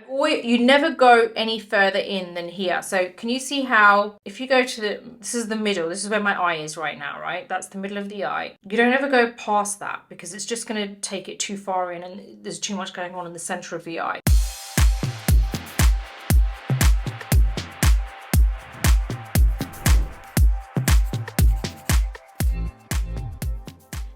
You never go any further in than here. So can you see how if you go to this is the middle, this is where my eye is right now, right? That's the middle of the eye. You don't ever go past that because it's just going to take it too far in and there's too much going on in the center of the eye.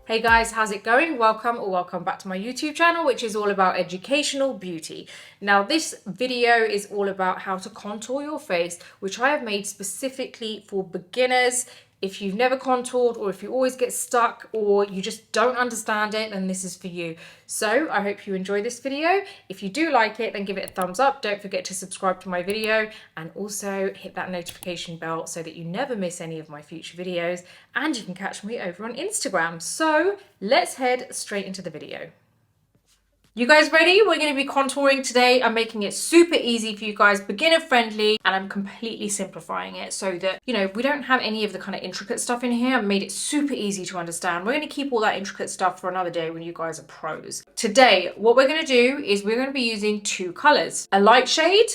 Hey guys, how's it going? Welcome back to my YouTube channel, which is all about educational beauty. Now this video is all about how to contour your face, which I have made specifically for beginners. If you've never contoured, or if you always get stuck, or you just don't understand it, then this is for you. So I hope you enjoy this video. If you do like it, then give it a thumbs up. Don't forget to subscribe to my video and also hit that notification bell so that you never miss any of my future videos, and you can catch me over on Instagram. So let's head straight into the video. You guys ready? We're going to be contouring today. I'm making it super easy for you guys, beginner friendly, and I'm completely simplifying it so that, you know, we don't have any of the kind of intricate stuff in here. I made it super easy to understand. We're going to keep all that intricate stuff for another day when you guys are pros. Today, what we're going to do is we're going to be using two colors, a light shade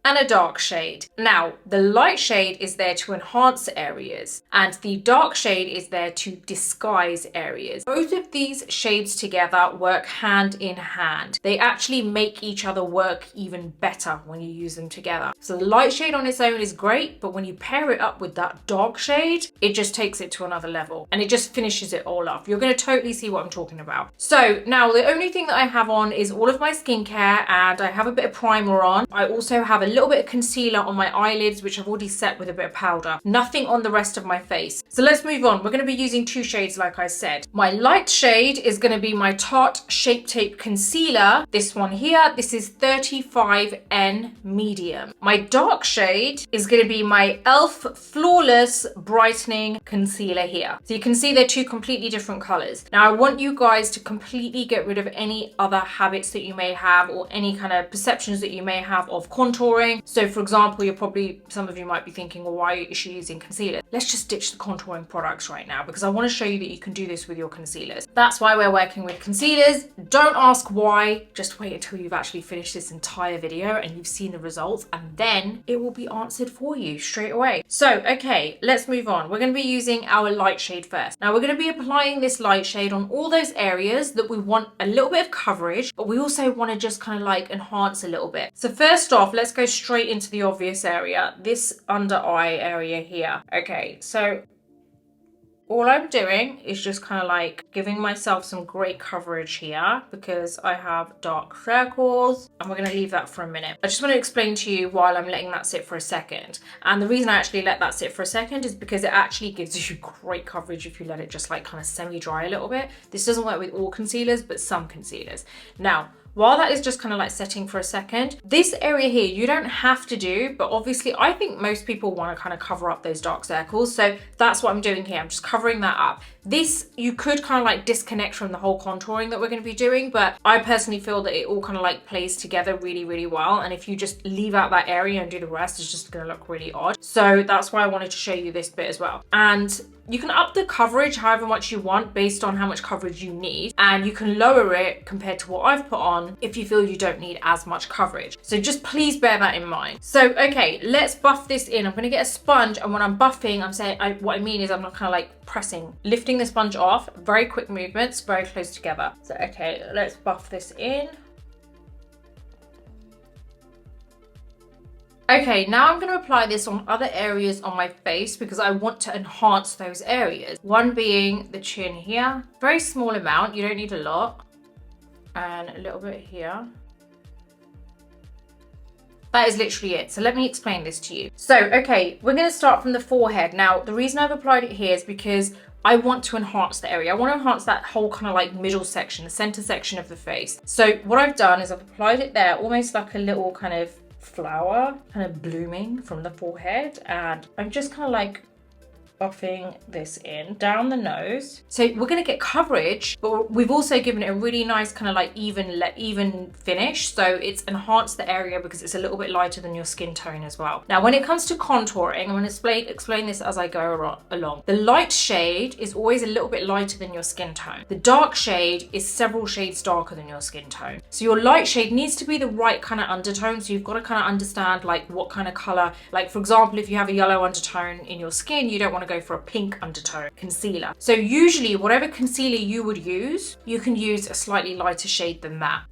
and a dark shade. Now, the light shade is there to enhance areas and the dark shade is there to disguise areas. Both of these shades together work hand in hand. They actually make each other work even better when you use them together. So the light shade on its own is great, but when you pair it up with that dark shade, it just takes it to another level and it just finishes it all off. You're going to totally see what I'm talking about. So now the only thing that I have on is all of my skincare, and I have a bit of primer on. I also have a little bit of concealer on my eyelids, which I've already set with a bit of powder. Nothing on the rest of my face. So let's move on. We're going to be using two shades like I said. My light shade is going to be my Tarte Shape Tape Concealer. This one here, this is 35N Medium. My dark shade is going to be my e.l.f. Flawless Brightening Concealer here. So you can see they're two completely different colors. Now I want you guys to completely get rid of any other habits that you may have or any kind of perceptions that you may have of contouring. So for example, some of you might be thinking, well, why is she using concealer? Let's just ditch the contouring products right now because I want to show you that you can do this with your concealers. That's why we're working with concealers. Don't ask why, just wait until you've actually finished this entire video and you've seen the results, and then it will be answered for you straight away. So, okay, let's move on. We're going to be using our light shade first. Now we're going to be applying this light shade on all those areas that we want a little bit of coverage, but we also want to just kind of like enhance a little bit. So first off, let's go straight into the obvious area, this under eye area here. Okay, so all I'm doing is just kind of like giving myself some great coverage here because I have dark circles, and we're going to leave that for a minute. I just want to explain to you while I'm letting that sit for a second. And the reason I actually let that sit for a second is because it actually gives you great coverage if you let it just like kind of semi-dry a little bit. This doesn't work with all concealers, but some concealers. Now, while that is just kind of like setting for a second, this area here, you don't have to do, but obviously I think most people want to kind of cover up those dark circles. So that's what I'm doing here. I'm just covering that up. This, you could kind of like disconnect from the whole contouring that we're going to be doing, but I personally feel that it all kind of like plays together really, really well. And if you just leave out that area and do the rest, it's just going to look really odd. So that's why I wanted to show you this bit as well. And you can up the coverage however much you want based on how much coverage you need, and you can lower it compared to what I've put on if you feel you don't need as much coverage. So just please bear that in mind. So okay, let's buff this in. I'm going to get a sponge, and when I'm buffing, I'm saying what I mean is I'm not kind of like pressing, lifting the sponge off, very quick movements, very close together. So okay, let's buff this in. Okay, now I'm going to apply this on other areas on my face because I want to enhance those areas. One being the chin here, very small amount, you don't need a lot, and a little bit here. That is literally it. So let me explain this to you. So, okay, we're going to start from the forehead. Now, the reason I've applied it here is because I want to enhance the area. I want to enhance that whole kind of like middle section, the center section of the face. So what I've done is I've applied it there, almost like a little kind of flower kind of blooming from the forehead, and I'm just kind of like buffing this in down the nose. So we're going to get coverage, but we've also given it a really nice kind of like even finish. So it's enhanced the area because it's a little bit lighter than your skin tone as well. Now, when it comes to contouring, I'm going to explain this as I go along. The light shade is always a little bit lighter than your skin tone. The dark shade is several shades darker than your skin tone. So your light shade needs to be the right kind of undertone. So you've got to kind of understand like what kind of color, like for example, if you have a yellow undertone in your skin, you don't want to go for a pink undertone concealer. So usually whatever concealer you would use, you can use a slightly lighter shade than that.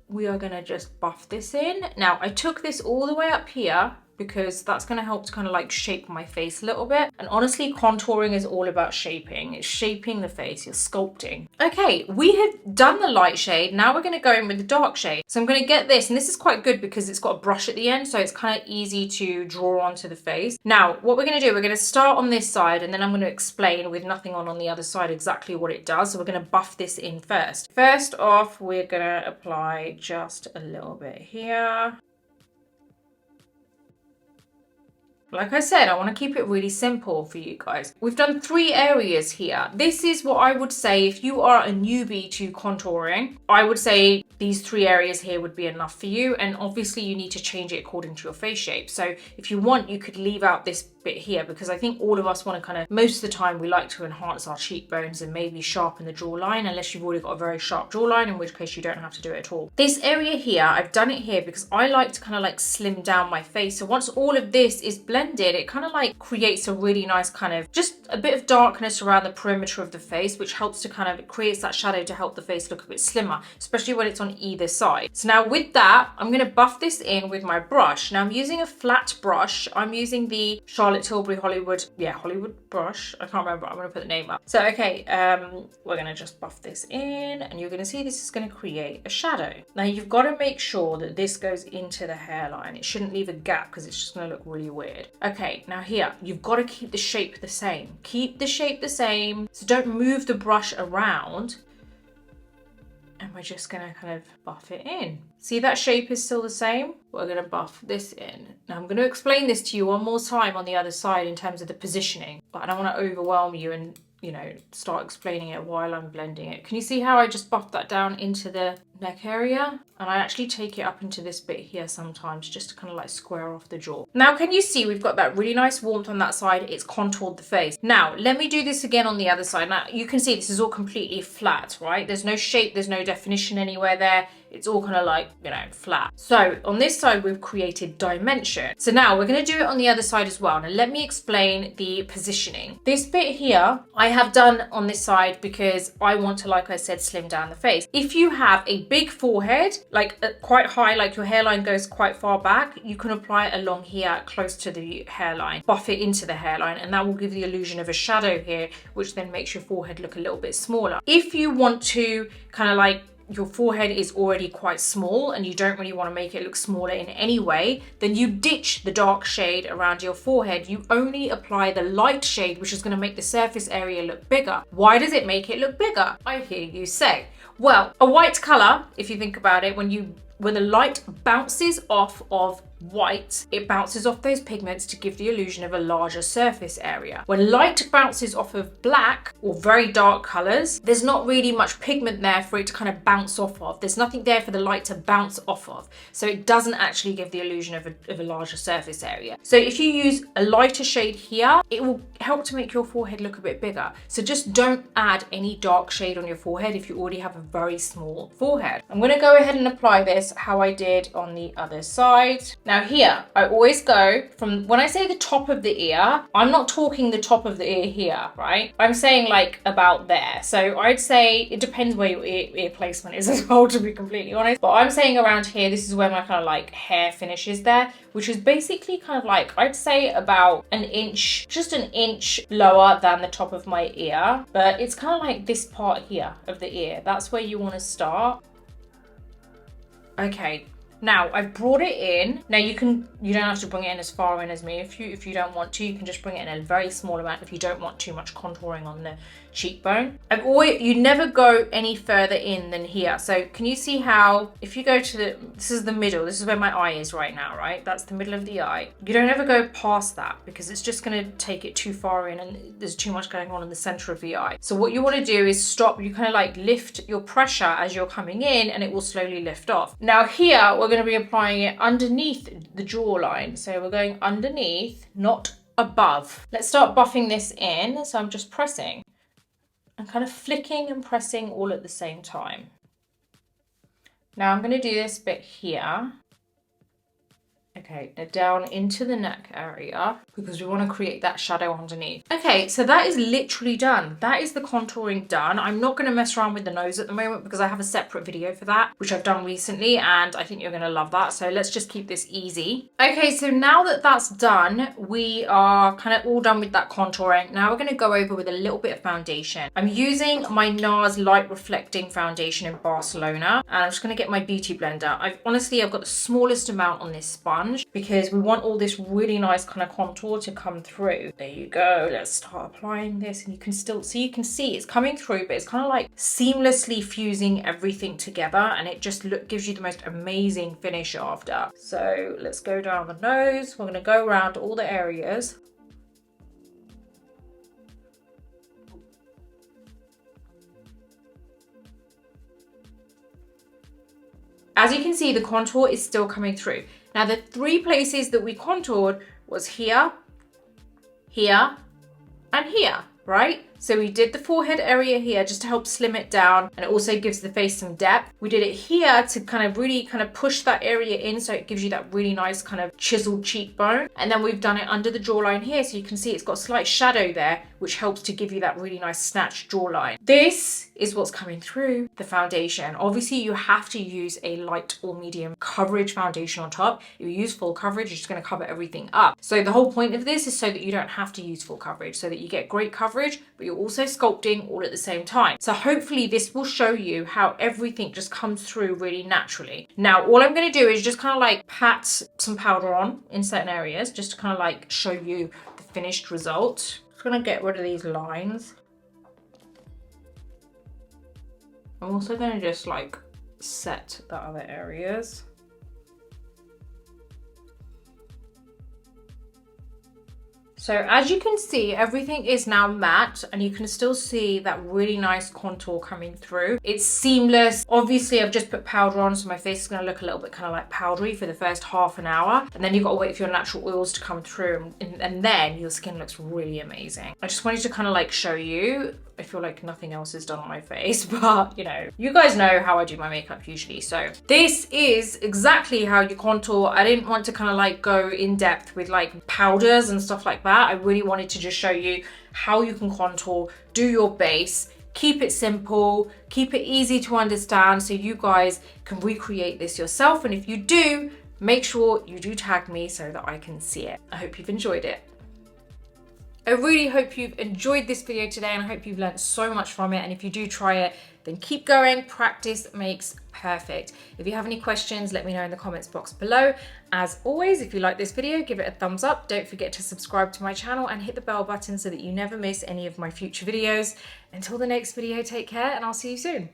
We are going to just buff this in. Now I took this all the way up here because that's going to help to kind of like shape my face a little bit. And honestly, contouring is all about shaping. It's shaping the face, you're sculpting. Okay, we have done the light shade. Now we're going to go in with the dark shade. So I'm going to get this, and this is quite good because it's got a brush at the end, so it's kind of easy to draw onto the face. Now, what we're going to do, we're going to start on this side, and then I'm going to explain with nothing on the other side exactly what it does. So we're going to buff this in first. First off, we're going to apply just a little bit here. Like I said, I want to keep it really simple for you guys. We've done 3 areas here. This is what I would say if you are a newbie to contouring, I would say these 3 areas here would be enough for you. And obviously you need to change it according to your face shape. So if you want, you could leave out this bit here because I think all of us want to kind of, most of the time we like to enhance our cheekbones and maybe sharpen the jawline, unless you've already got a very sharp jawline, in which case you don't have to do it at all. This area here, I've done it here because I like to kind of like slim down my face. So once all of this is blended, it kind of like creates a really nice kind of, just a bit of darkness around the perimeter of the face, which helps to kind of, it creates that shadow to help the face look a bit slimmer, especially when it's on either side. So now with that, I'm going to buff this in with my brush. Now I'm using a flat brush. I'm using the Charlotte Tilbury Hollywood brush. I can't remember. I'm going to put the name up. So, okay, we're going to just buff this in, and you're going to see this is going to create a shadow. Now you've got to make sure that this goes into the hairline. It shouldn't leave a gap because it's just going to look really weird. Okay, now here, you've got to keep the shape the same. Keep the shape the same. So don't move the brush around. And we're just going to kind of buff it in. See, that shape is still the same? We're going to buff this in. Now I'm going to explain this to you one more time on the other side in terms of the positioning, but I don't want to overwhelm you and, you know, start explaining it while I'm blending it. Can you see how I just buffed that down into the neck area? And I actually take it up into this bit here sometimes just to kind of like square off the jaw. Now, can you see we've got that really nice warmth on that side? It's contoured the face. Now, let me do this again on the other side. Now, you can see this is all completely flat, right? There's no shape, there's no definition anywhere there. It's all kind of like, you know, flat. So on this side, we've created dimension. So now we're going to do it on the other side as well. Now let me explain the positioning. This bit here, I have done on this side because I want to, like I said, slim down the face. If you have a big forehead, like quite high, like your hairline goes quite far back, you can apply it along here close to the hairline, buff it into the hairline, and that will give the illusion of a shadow here, which then makes your forehead look a little bit smaller. If you want to kind of like, your forehead is already quite small and you don't really want to make it look smaller in any way, then you ditch the dark shade around your forehead. You only apply the light shade, which is going to make the surface area look bigger. Why does it make it look bigger? I hear you say. Well, a white color, if you think about it, when the light bounces off of white, it bounces off those pigments to give the illusion of a larger surface area. When light bounces off of black or very dark colors, there's not really much pigment there for it to kind of bounce off of. There's nothing there for the light to bounce off of. So it doesn't actually give the illusion of a larger surface area. So if you use a lighter shade here, it will help to make your forehead look a bit bigger. So just don't add any dark shade on your forehead if you already have a very small forehead. I'm going to go ahead and apply this how I did on the other side. Now here, I always go from, when I say the top of the ear, I'm not talking the top of the ear here, right? I'm saying like about there. So I'd say, it depends where your ear placement is as well, to be completely honest. But I'm saying around here, this is where my kind of like hair finishes there, which is basically kind of like, I'd say about an inch, just an inch lower than the top of my ear. But it's kind of like this part here of the ear. That's where you want to start. Okay. Now I've brought it in. Now you don't have to bring it in as far in as me. If you don't want to, you can just bring it in a very small amount if you don't want too much contouring on the cheekbone. You never go any further in than here. So can you see how if you go to this is the middle, this is where my eye is right now, right? That's the middle of the eye. You don't ever go past that because it's just going to take it too far in and there's too much going on in the center of the eye. So what you want to do is stop, you kind of like lift your pressure as you're coming in and it will slowly lift off. Now here we're going to be applying it underneath the jawline. So we're going underneath, not above. Let's start buffing this in. So I'm just pressing and kind of flicking and pressing all at the same time. Now I'm going to do this bit here. Okay, now down into the neck area because we want to create that shadow underneath. Okay, so that is literally done. That is the contouring done. I'm not going to mess around with the nose at the moment because I have a separate video for that, which I've done recently, and I think you're going to love that. So let's just keep this easy. Okay, so now that that's done, we are kind of all done with that contouring. Now we're going to go over with a little bit of foundation. I'm using my NARS Light Reflecting Foundation in Barcelona, and I'm just going to get my beauty blender. I've got the smallest amount on this sponge because we want all this really nice kind of contour to come through. There you go. Let's start applying this, and you can see it's coming through, but it's kind of like seamlessly fusing everything together, and it just gives you the most amazing finish after. So let's go down the nose. We're going to go around all the areas. As you can see, the contour is still coming through. Now the 3 places that we contoured was here, here, and here, right? So we did the forehead area here just to help slim it down, and it also gives the face some depth. We did it here to kind of really kind of push that area in so it gives you that really nice kind of chiseled cheekbone. And then we've done it under the jawline here, so you can see it's got a slight shadow there, which helps to give you that really nice snatched jawline. This is what's coming through the foundation. Obviously you have to use a light or medium coverage foundation on top. If you use full coverage, you're just going to cover everything up. So the whole point of this is so that you don't have to use full coverage, so that you get great coverage, but you're also sculpting all at the same time. So hopefully this will show you how everything just comes through really naturally. Now all I'm going to do is just kind of like pat some powder on in certain areas just to kind of like show you the finished result. Just going to get rid of these lines. I'm also going to just like set the other areas. So as you can see, everything is now matte, and you can still see that really nice contour coming through. It's seamless. Obviously, I've just put powder on, so my face is going to look a little bit kind of like powdery for the first half an hour. And then you've got to wait for your natural oils to come through, and then your skin looks really amazing. I just wanted to kind of like show you. I feel like nothing else is done on my face, but you know, you guys know how I do my makeup usually. So this is exactly how you contour. I didn't want to kind of like go in depth with like powders and stuff like that. I really wanted to just show you how you can contour, do your base, keep it simple, keep it easy to understand so you guys can recreate this yourself. And if you do, make sure you do tag me so that I can see it. I hope you've enjoyed it. I really hope you've enjoyed this video today, and I hope you've learned so much from it. And if you do try it, then keep going. Practice makes perfect. If you have any questions, let me know in the comments box below. As always, if you like this video, give it a thumbs up. Don't forget to subscribe to my channel and hit the bell button so that you never miss any of my future videos. Until the next video, take care, and I'll see you soon.